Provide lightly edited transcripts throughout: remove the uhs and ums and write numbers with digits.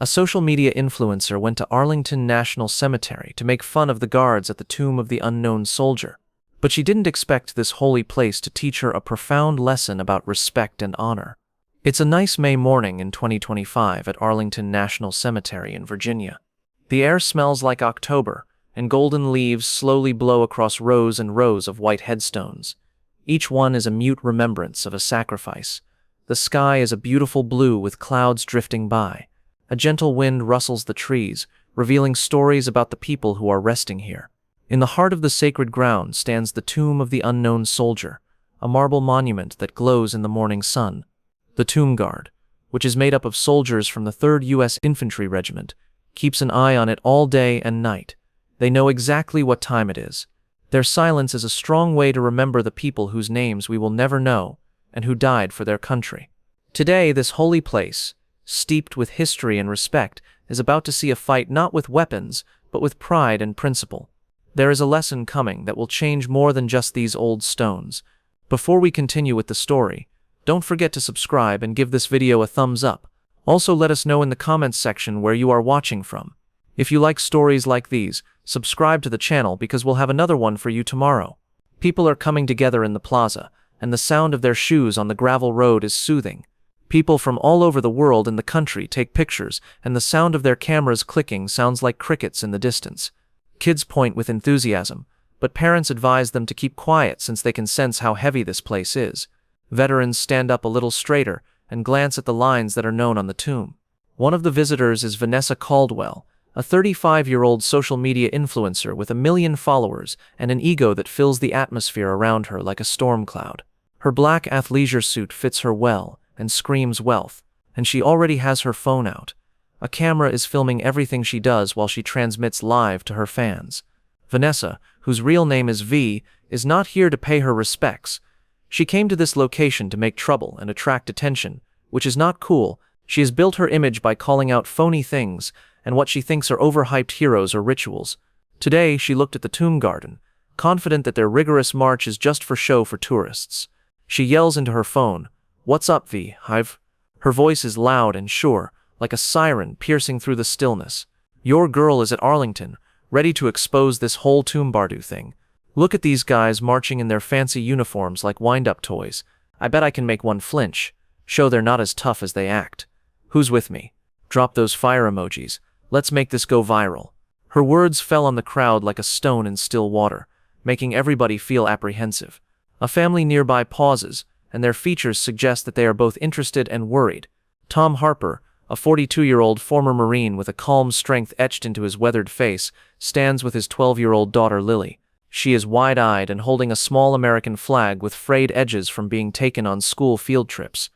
A social media influencer went to Arlington National Cemetery to make fun of the guards at the tomb of the unknown soldier. But she didn't expect this holy place to teach her a profound lesson about respect and honor. It's a nice May morning in 2025 at Arlington National Cemetery in Virginia. The air smells like October, and golden leaves slowly blow across rows and rows of white headstones. Each one is a mute remembrance of a sacrifice. The sky is a beautiful blue with clouds drifting by. A gentle wind rustles the trees, revealing stories about the people who are resting here. In the heart of the sacred ground stands the tomb of the unknown soldier, a marble monument that glows in the morning sun. The tomb guard, which is made up of soldiers from the 3rd U.S. Infantry Regiment, keeps an eye on it all day and night. They know exactly what time it is. Their silence is a strong way to remember the people whose names we will never know and who died for their country. Today, this holy place, steeped with history and respect, is about to see a fight not with weapons, but with pride and principle. There is a lesson coming that will change more than just these old stones. Before we continue with the story, don't forget to subscribe and give this video a thumbs up. Also, let us know in the comments section where you are watching from. If you like stories like these, subscribe to the channel because we'll have another one for you tomorrow. People are coming together in the plaza, and the sound of their shoes on the gravel road is soothing. People from all over the world and the country take pictures, and the sound of their cameras clicking sounds like crickets in the distance. Kids point with enthusiasm, but parents advise them to keep quiet since they can sense how heavy this place is. Veterans stand up a little straighter and glance at the lines that are known on the tomb. One of the visitors is Vanessa Caldwell, a 35-year-old social media influencer with 1 million followers and an ego that fills the atmosphere around her like a storm cloud. Her black athleisure suit fits her well and screams wealth, and she already has her phone out. A camera is filming everything she does while she transmits live to her fans. Vanessa, whose real name is V, is not here to pay her respects. She came to this location to make trouble and attract attention, which is not cool. She has built her image by calling out phony things and what she thinks are overhyped heroes or rituals. Today, she looked at the tomb garden, confident that their rigorous march is just for show for tourists. She yells into her phone, "What's up, V? Her voice is loud and sure, like a siren piercing through the stillness. Your girl is at Arlington, ready to expose this whole tomb bardo thing. Look at these guys marching in their fancy uniforms like wind-up toys. I bet I can make one flinch. Show they're not as tough as they act. Who's with me? Drop those fire emojis. Let's make this go viral." Her words fell on the crowd like a stone in still water, making everybody feel apprehensive. A family nearby pauses, and their features suggest that they are both interested and worried. Tom Harper, a 42-year-old former Marine with a calm strength etched into his weathered face, stands with his 12-year-old daughter Lily. She is wide-eyed and holding a small American flag with frayed edges from being taken on school field trips.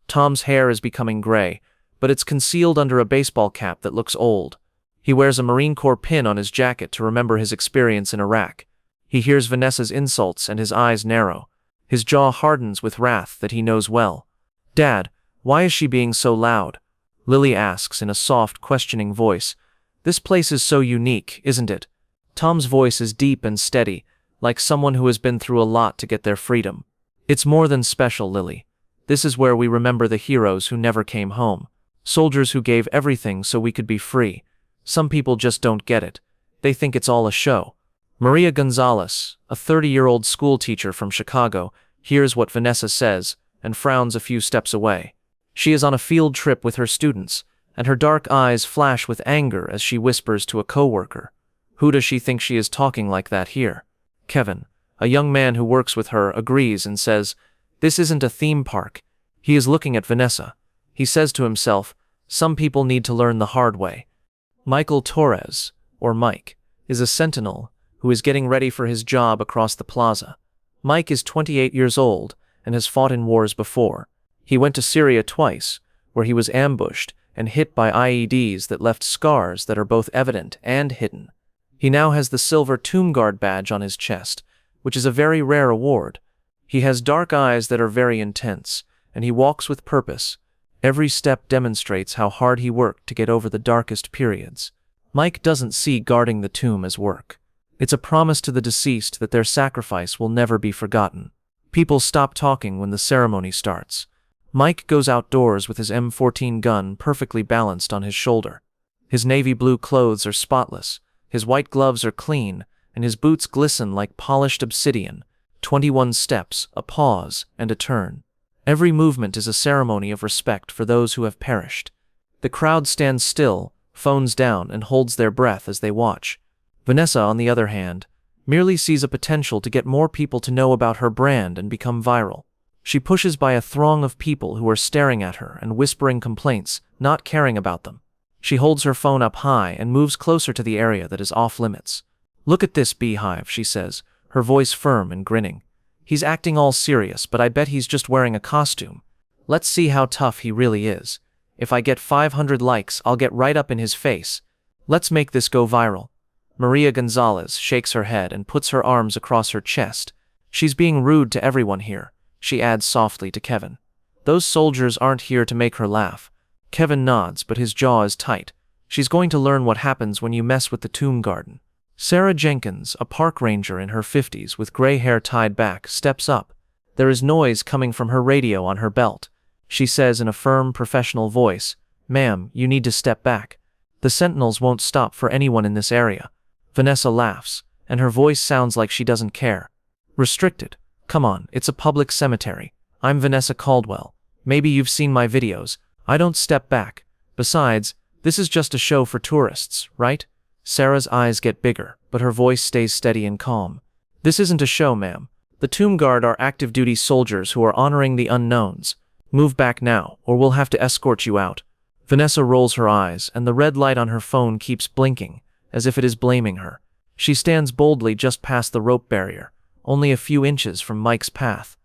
Tom's hair is becoming gray, but it's concealed under a baseball cap that looks old. He wears a Marine Corps pin on his jacket to remember his experience in Iraq. He hears Vanessa's insults and his eyes narrow. His jaw hardens with wrath that he knows well. "Dad, why is she being so loud?" Lily asks in a soft, questioning voice. "This place is so unique, isn't it?" Tom's voice is deep and steady, like someone who has been through a lot to get their freedom. "It's more than special, Lily. This is where we remember the heroes who never came home. Soldiers who gave everything so we could be free. Some people just don't get it. They think it's all a show." Maria Gonzalez, a 30-year-old school teacher from Chicago, hears what Vanessa says and frowns a few steps away. She is on a field trip with her students, and her dark eyes flash with anger as she whispers to a coworker. Who does she think she is talking like that here? Kevin, a young man who works with her, agrees and says, "This isn't a theme park." He is looking at Vanessa. He says to himself, "Some people need to learn the hard way." Michael Torres, or Mike, is a sentinel who is getting ready for his job across the plaza. Mike is 28 years old and has fought in wars before. He went to Syria twice, where he was ambushed and hit by IEDs that left scars that are both evident and hidden. He now has the silver Tomb Guard badge on his chest, which is a very rare award. He has dark eyes that are very intense, and he walks with purpose. Every step demonstrates how hard he worked to get over the darkest periods. Mike doesn't see guarding the tomb as work. It's a promise to the deceased that their sacrifice will never be forgotten. People stop talking when the ceremony starts. Mike goes outdoors with his M14 gun perfectly balanced on his shoulder. His navy blue clothes are spotless, his white gloves are clean, and his boots glisten like polished obsidian. 21 steps, a pause, and a turn. Every movement is a ceremony of respect for those who have perished. The crowd stands still, phones down, and holds their breath as they watch. Vanessa, on the other hand, merely sees a potential to get more people to know about her brand and become viral. She pushes by a throng of people who are staring at her and whispering complaints, not caring about them. She holds her phone up high and moves closer to the area that is off-limits. "Look at this beehive," she says, her voice firm and grinning. "He's acting all serious, but I bet he's just wearing a costume. Let's see how tough he really is. If I get 500 likes, I'll get right up in his face. Let's make this go viral." Maria Gonzalez shakes her head and puts her arms across her chest. "She's being rude to everyone here," she adds softly to Kevin. "Those soldiers aren't here to make her laugh." Kevin nods, but his jaw is tight. "She's going to learn what happens when you mess with the tomb garden." Sarah Jenkins, a park ranger in her 50s with gray hair tied back, steps up. There is noise coming from her radio on her belt. She says in a firm, professional voice, "Ma'am, you need to step back. The sentinels won't stop for anyone in this area." Vanessa laughs, and her voice sounds like she doesn't care. "Restricted? Come on, it's a public cemetery. I'm Vanessa Caldwell. Maybe you've seen my videos. I don't step back. Besides, this is just a show for tourists, right?" Sarah's eyes get bigger, but her voice stays steady and calm. "This isn't a show, ma'am. The tomb guard are active-duty soldiers who are honoring the unknowns. Move back now, or we'll have to escort you out." Vanessa rolls her eyes, and the red light on her phone keeps blinking, as if it is blaming her. She stands boldly just past the rope barrier, only a few inches from Mike's path.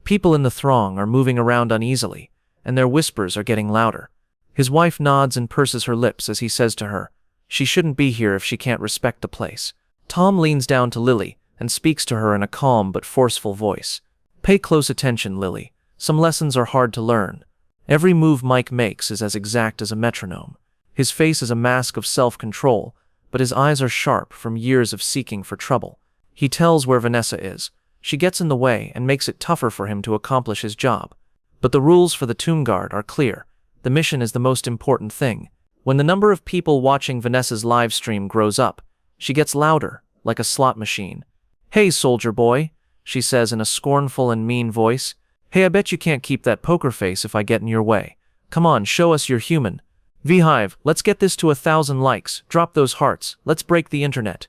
People in the throng are moving around uneasily, and their whispers are getting louder. His wife nods and purses her lips as he says to her, "She shouldn't be here if she can't respect the place." Tom leans down to Lily and speaks to her in a calm but forceful voice. "Pay close attention, Lily. Some lessons are hard to learn. Every move Mike makes is as exact as a metronome. His face is a mask of self-control, but his eyes are sharp from years of seeking for trouble. He tells where Vanessa is. She gets in the way and makes it tougher for him to accomplish his job. But the rules for the tomb guard are clear. The mission is the most important thing. When the number of people watching Vanessa's live stream grows up, she gets louder, like a slot machine. "Hey, soldier boy," she says in a scornful and mean voice. "Hey, I bet you can't keep that poker face if I get in your way. Come on, show us you're human. Beehive, let's get this to 1,000 likes. Drop those hearts. Let's break the internet."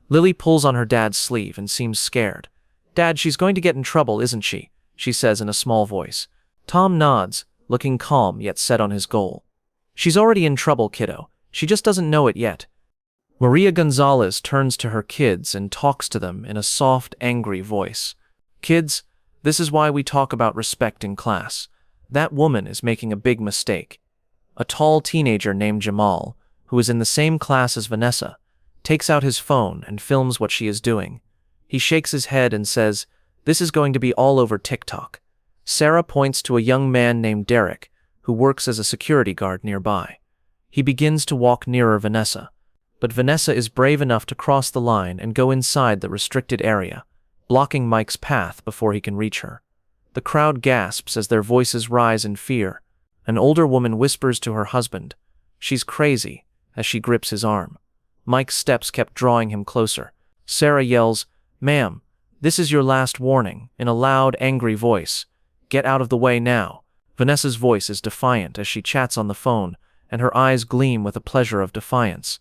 Lily pulls on her dad's sleeve and seems scared. "Dad, she's going to get in trouble, isn't she?" she says in a small voice. Tom nods, looking calm yet set on his goal. "She's already in trouble, kiddo. She just doesn't know it yet." Maria Gonzalez turns to her kids and talks to them in a soft, angry voice. "Kids, this is why we talk about respect in class. That woman is making a big mistake." A tall teenager named Jamal, who is in the same class as Vanessa, takes out his phone and films what she is doing. He shakes his head and says, "This is going to be all over TikTok." Sarah points to a young man named Derek, who works as a security guard nearby. He begins to walk nearer Vanessa, but Vanessa is brave enough to cross the line and go inside the restricted area, blocking Mike's path before he can reach her. The crowd gasps as their voices rise in fear. An older woman whispers to her husband, "She's crazy," as she grips his arm. Mike's steps kept drawing him closer. Sarah yells, "Ma'am, this is your last warning," in a loud, angry voice. "Get out of the way now." Vanessa's voice is defiant as she chats on the phone, and her eyes gleam with the pleasure of defiance.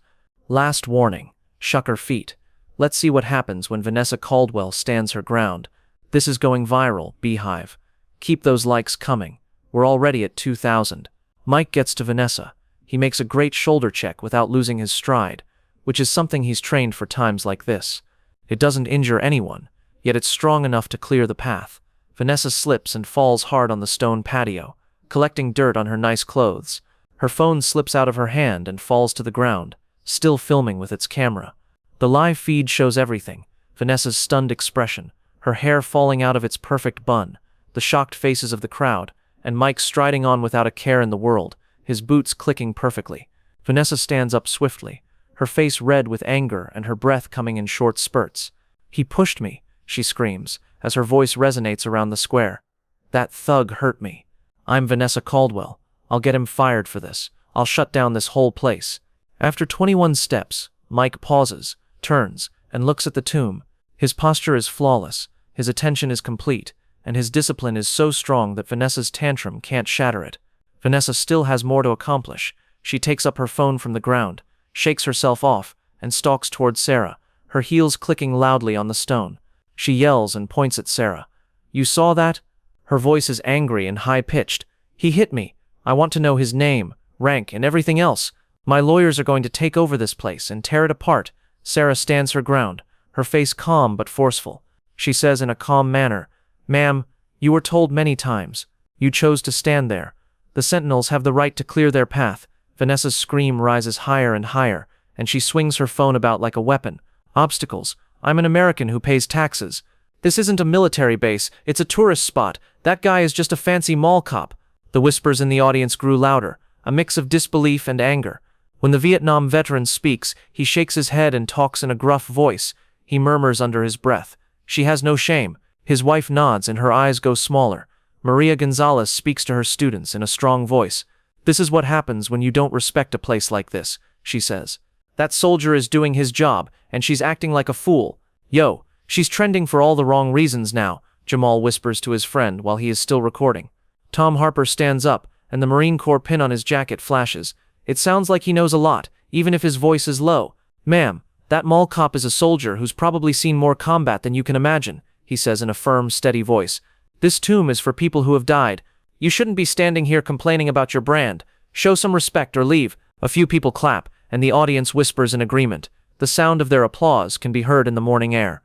"Last warning," shuck her feet. Let's see what happens when Vanessa Caldwell stands her ground. This is going viral, Beehive. Keep those likes coming. We're already at 2,000. Mike gets to Vanessa. He makes a great shoulder check without losing his stride, which is something he's trained for times like this. It doesn't injure anyone, yet it's strong enough to clear the path. Vanessa slips and falls hard on the stone patio, collecting dirt on her nice clothes. Her phone slips out of her hand and falls to the ground, still filming with its camera. The live feed shows everything: Vanessa's stunned expression, her hair falling out of its perfect bun, the shocked faces of the crowd, and Mike striding on without a care in the world, his boots clicking perfectly. Vanessa stands up swiftly, her face red with anger and her breath coming in short spurts. "He pushed me," she screams, as her voice resonates around the square. "That thug hurt me. I'm Vanessa Caldwell. I'll get him fired for this. I'll shut down this whole place. After 21 steps, Mike pauses, turns, and looks at the tomb. His posture is flawless, his attention is complete, and his discipline is so strong that Vanessa's tantrum can't shatter it. Vanessa still has more to accomplish. She takes up her phone from the ground, shakes herself off, and stalks towards Sarah, her heels clicking loudly on the stone. She yells and points at Sarah. "You saw that?" Her voice is angry and high-pitched. "He hit me. I want to know his name, rank, and everything else. My lawyers are going to take over this place and tear it apart." Sarah stands her ground, her face calm but forceful. She says in a calm manner, "Ma'am, you were told many times. You chose to stand there. The sentinels have the right to clear their path." Vanessa's scream rises higher and higher, and she swings her phone about like a weapon. "Obstacles. I'm an American who pays taxes. This isn't a military base, it's a tourist spot. That guy is just a fancy mall cop." The whispers in the audience grew louder, a mix of disbelief and anger. When the Vietnam veteran speaks, he shakes his head and talks in a gruff voice. He murmurs under his breath, "She has no shame." His wife nods and her eyes go smaller. Maria Gonzalez speaks to her students in a strong voice. "This is what happens when you don't respect a place like this," she says. "That soldier is doing his job, and she's acting like a fool. Yo, she's trending for all the wrong reasons now," Jamal whispers to his friend while he is still recording. Tom Harper stands up, and the Marine Corps pin on his jacket flashes. It sounds like he knows a lot, even if his voice is low. "Ma'am, that mall cop is a soldier who's probably seen more combat than you can imagine," he says in a firm, steady voice. "This tomb is for people who have died. You shouldn't be standing here complaining about your brand. Show some respect or leave." A few people clap, and the audience whispers in agreement. The sound of their applause can be heard in the morning air.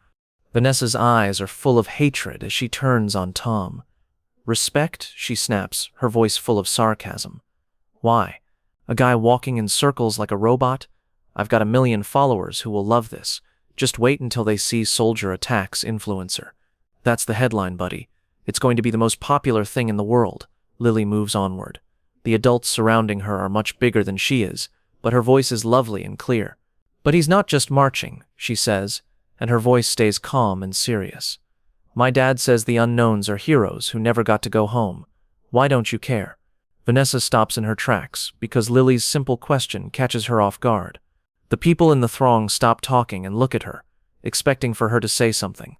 Vanessa's eyes are full of hatred as she turns on Tom. "Respect?" she snaps, her voice full of sarcasm. "Why? A guy walking in circles like a robot? I've got 1 million followers who will love this. Just wait until they see soldier attacks influencer. That's the headline, buddy. It's going to be the most popular thing in the world." Lily moves onward. The adults surrounding her are much bigger than she is, but her voice is lovely and clear. "But he's not just marching," she says, and her voice stays calm and serious. "My dad says the unknowns are heroes who never got to go home. Why don't you care?" Vanessa stops in her tracks because Lily's simple question catches her off guard. The people in the throng stop talking and look at her, expecting for her to say something.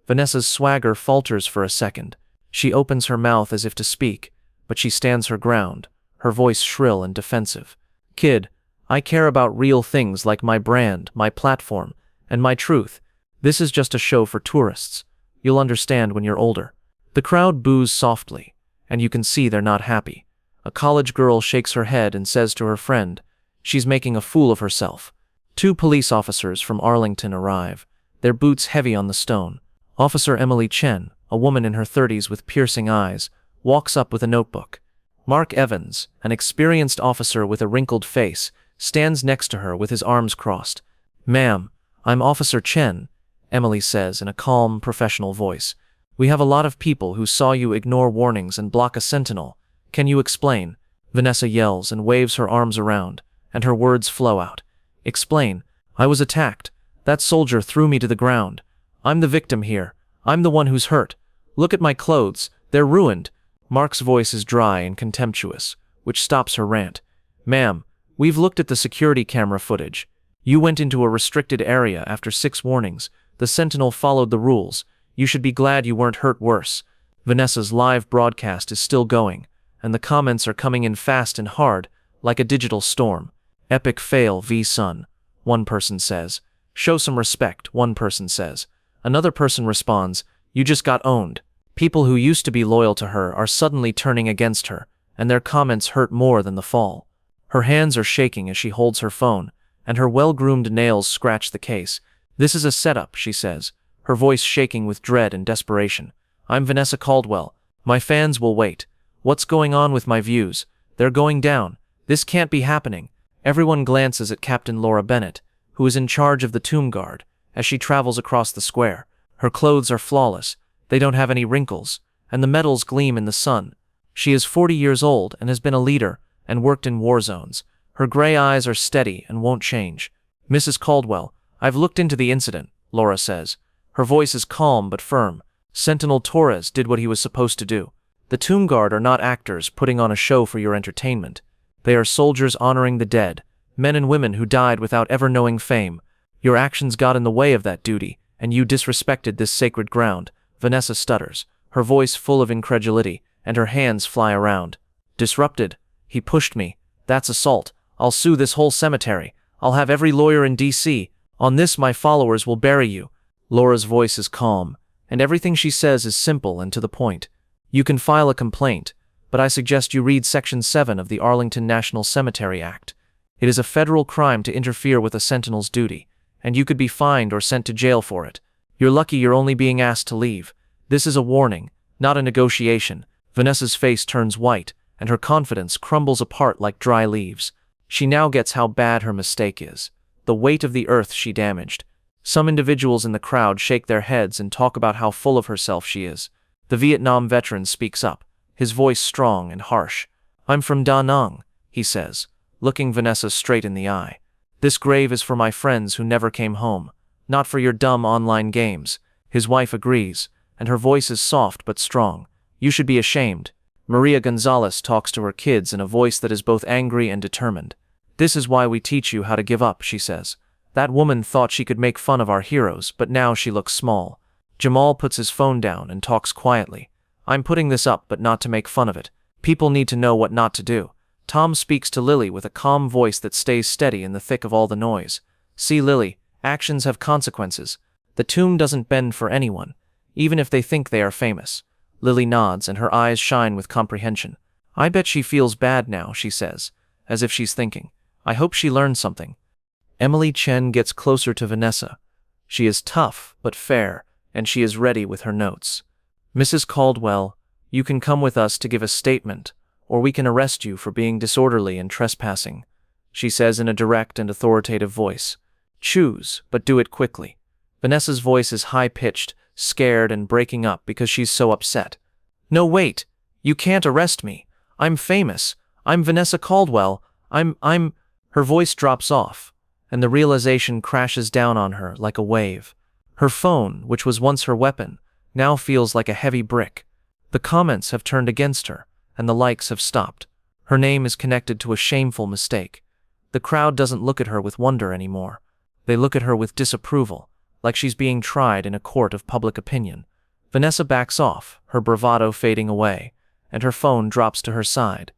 Vanessa's swagger falters for a second. She opens her mouth as if to speak, but she stands her ground, her voice shrill and defensive. "Kid, I care about real things like my brand, my platform, and my truth. This is just a show for tourists. You'll understand when you're older." The crowd boos softly, and you can see they're not happy. A college girl shakes her head and says to her friend, "She's making a fool of herself." 2 police officers from Arlington arrive, their boots heavy on the stone. Officer Emily Chen, a woman in her 30s with piercing eyes, walks up with a notebook. Mark Evans, an experienced officer with a wrinkled face, stands next to her with his arms crossed. "Ma'am, I'm Officer Chen," Emily says in a calm, professional voice. "We have a lot of people who saw you ignore warnings and block a sentinel. Can you explain?" Vanessa yells and waves her arms around, and her words flow out. "Explain. I was attacked. That soldier threw me to the ground. I'm the victim here. I'm the one who's hurt. Look at my clothes. They're ruined." Mark's voice is dry and contemptuous, which stops her rant. "Ma'am, we've looked at the security camera footage. You went into a restricted area after 6 warnings. The sentinel followed the rules. You should be glad you weren't hurt worse." Vanessa's live broadcast is still going, and the comments are coming in fast and hard, like a digital storm. "Epic fail v son," one person says. "Show some respect," one person says. Another person responds, "You just got owned." People who used to be loyal to her are suddenly turning against her, and their comments hurt more than the fall. Her hands are shaking as she holds her phone, and her well-groomed nails scratch the case. "This is a setup," she says, her voice shaking with dread and desperation. "I'm Vanessa Caldwell. My fans will wait. What's going on with my views? They're going down. This can't be happening." Everyone glances at Captain Laura Bennett, who is in charge of the tomb guard, as she travels across the square. Her clothes are flawless. They don't have any wrinkles, and the medals gleam in the sun. She is 40 years old and has been a leader and worked in war zones. Her gray eyes are steady and won't change. "Mrs. Caldwell, I've looked into the incident," Laura says. Her voice is calm but firm. "Sentinel Torres did what he was supposed to do. The tomb guard are not actors putting on a show for your entertainment. They are soldiers honoring the dead, men and women who died without ever knowing fame. Your actions got in the way of that duty, and you disrespected this sacred ground. Vanessa stutters, her voice full of incredulity, and her hands fly around. Disrupted? He pushed me. That's assault. I'll sue this whole cemetery. I'll have every lawyer in D.C. On this my followers will bury you. Laura's voice is calm, and everything she says is simple and to the point. You can file a complaint, but I suggest you read Section 7 of the Arlington National Cemetery Act. It is a federal crime to interfere with a sentinel's duty, and you could be fined or sent to jail for it. You're lucky you're only being asked to leave. This is a warning, not a negotiation. Vanessa's face turns white, and her confidence crumbles apart like dry leaves. She now gets how bad her mistake is. The weight of the earth she damaged. Some individuals in the crowd shake their heads and talk about how full of herself she is. The Vietnam veteran speaks up, his voice strong and harsh. I'm from Da Nang, he says, looking Vanessa straight in the eye. This grave is for my friends who never came home, not for your dumb online games. His wife agrees, and her voice is soft but strong. You should be ashamed. Maria Gonzalez talks to her kids in a voice that is both angry and determined. This is why we teach you how to give up, she says. That woman thought she could make fun of our heroes, but now she looks small. Jamal puts his phone down and talks quietly. I'm putting this up, but not to make fun of it. People need to know what not to do. Tom speaks to Lily with a calm voice that stays steady in the thick of all the noise. See, Lily, actions have consequences. The tomb doesn't bend for anyone, even if they think they are famous. Lily nods, and her eyes shine with comprehension. I bet she feels bad now, she says, as if she's thinking. I hope she learned something. Emily Chen gets closer to Vanessa. She is tough, but fair, and she is ready with her notes. Mrs. Caldwell, you can come with us to give a statement, or we can arrest you for being disorderly and trespassing, she says in a direct and authoritative voice. Choose, but do it quickly. Vanessa's voice is high-pitched, scared and breaking up because she's so upset. No, wait. You can't arrest me. I'm famous. I'm Vanessa Caldwell. Her voice drops off, and the realization crashes down on her like a wave. Her phone, which was once her weapon, now feels like a heavy brick. The comments have turned against her, and the likes have stopped. Her name is connected to a shameful mistake. The crowd doesn't look at her with wonder anymore. They look at her with disapproval, like she's being tried in a court of public opinion. Vanessa backs off, her bravado fading away, and her phone drops to her side.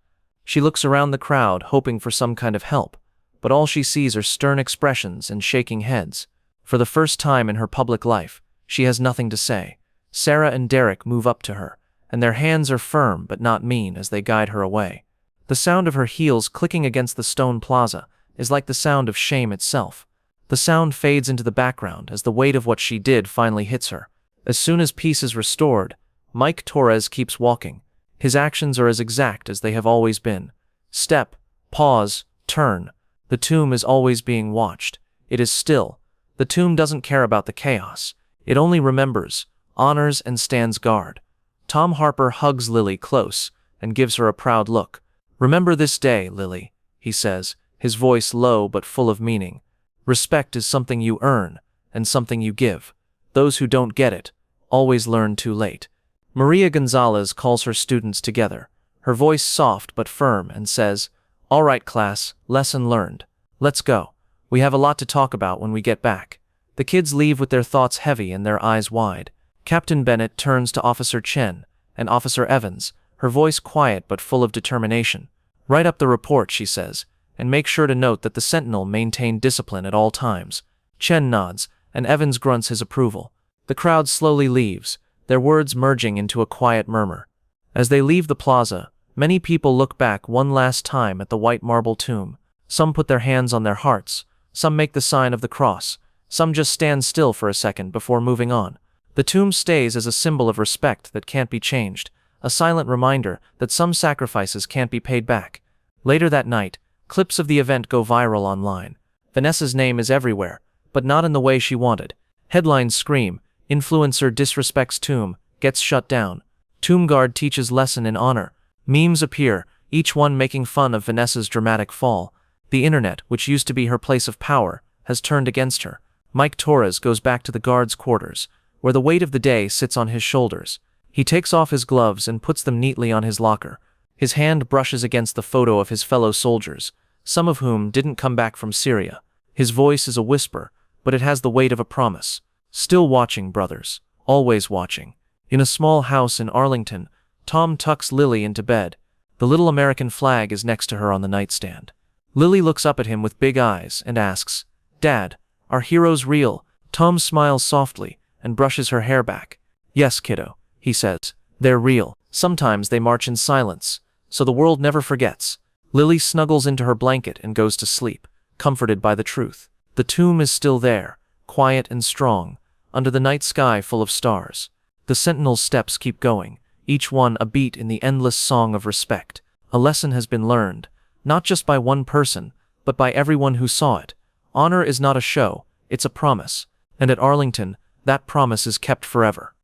She looks around the crowd, hoping for some kind of help, but all she sees are stern expressions and shaking heads. For the first time in her public life, she has nothing to say. Sarah and Derek move up to her, and their hands are firm but not mean as they guide her away. The sound of her heels clicking against the stone plaza is like the sound of shame itself. The sound fades into the background as the weight of what she did finally hits her. As soon as peace is restored, Mike Torres keeps walking. His actions are as exact as they have always been. Step, pause, turn. The tomb is always being watched. It is still. The tomb doesn't care about the chaos. It only remembers, honors, and stands guard. Tom Harper hugs Lily close and gives her a proud look. Remember this day, Lily, he says, his voice low but full of meaning. Respect is something you earn and something you give. Those who don't get it always learn too late. Maria Gonzalez calls her students together, her voice soft but firm, and says, All right, class, lesson learned. Let's go. We have a lot to talk about when we get back. The kids leave with their thoughts heavy and their eyes wide. Captain Bennett turns to Officer Chen and Officer Evans, her voice quiet but full of determination. Write up the report, she says, and make sure to note that the sentinel maintained discipline at all times. Chen nods, and Evans grunts his approval. The crowd slowly leaves, their words merging into a quiet murmur. As they leave the plaza, many people look back one last time at the white marble tomb. Some put their hands on their hearts, some make the sign of the cross, some just stand still for a second before moving on. The tomb stays as a symbol of respect that can't be changed, a silent reminder that some sacrifices can't be paid back. Later that night, clips of the event go viral online. Vanessa's name is everywhere, but not in the way she wanted. Headlines scream, Influencer disrespects tomb, gets shut down. Tomb guard teaches lesson in honor. Memes appear, each one making fun of Vanessa's dramatic fall. The internet, which used to be her place of power, has turned against her. Mike Torres goes back to the guards' quarters, where the weight of the day sits on his shoulders. He takes off his gloves and puts them neatly on his locker. His hand brushes against the photo of his fellow soldiers, some of whom didn't come back from Syria. His voice is a whisper, but it has the weight of a promise. Still watching, brothers. Always watching. In a small house in Arlington, Tom tucks Lily into bed. The little American flag is next to her on the nightstand. Lily looks up at him with big eyes and asks, "Dad, are heroes real?" Tom smiles softly and brushes her hair back. "Yes, kiddo," he says. "They're real. Sometimes they march in silence, so the world never forgets." Lily snuggles into her blanket and goes to sleep, comforted by the truth. The tomb is still there, quiet and strong, under the night sky full of stars. The sentinel's steps keep going, each one a beat in the endless song of respect. A lesson has been learned, not just by one person, but by everyone who saw it. Honor is not a show, it's a promise. And at Arlington, that promise is kept forever.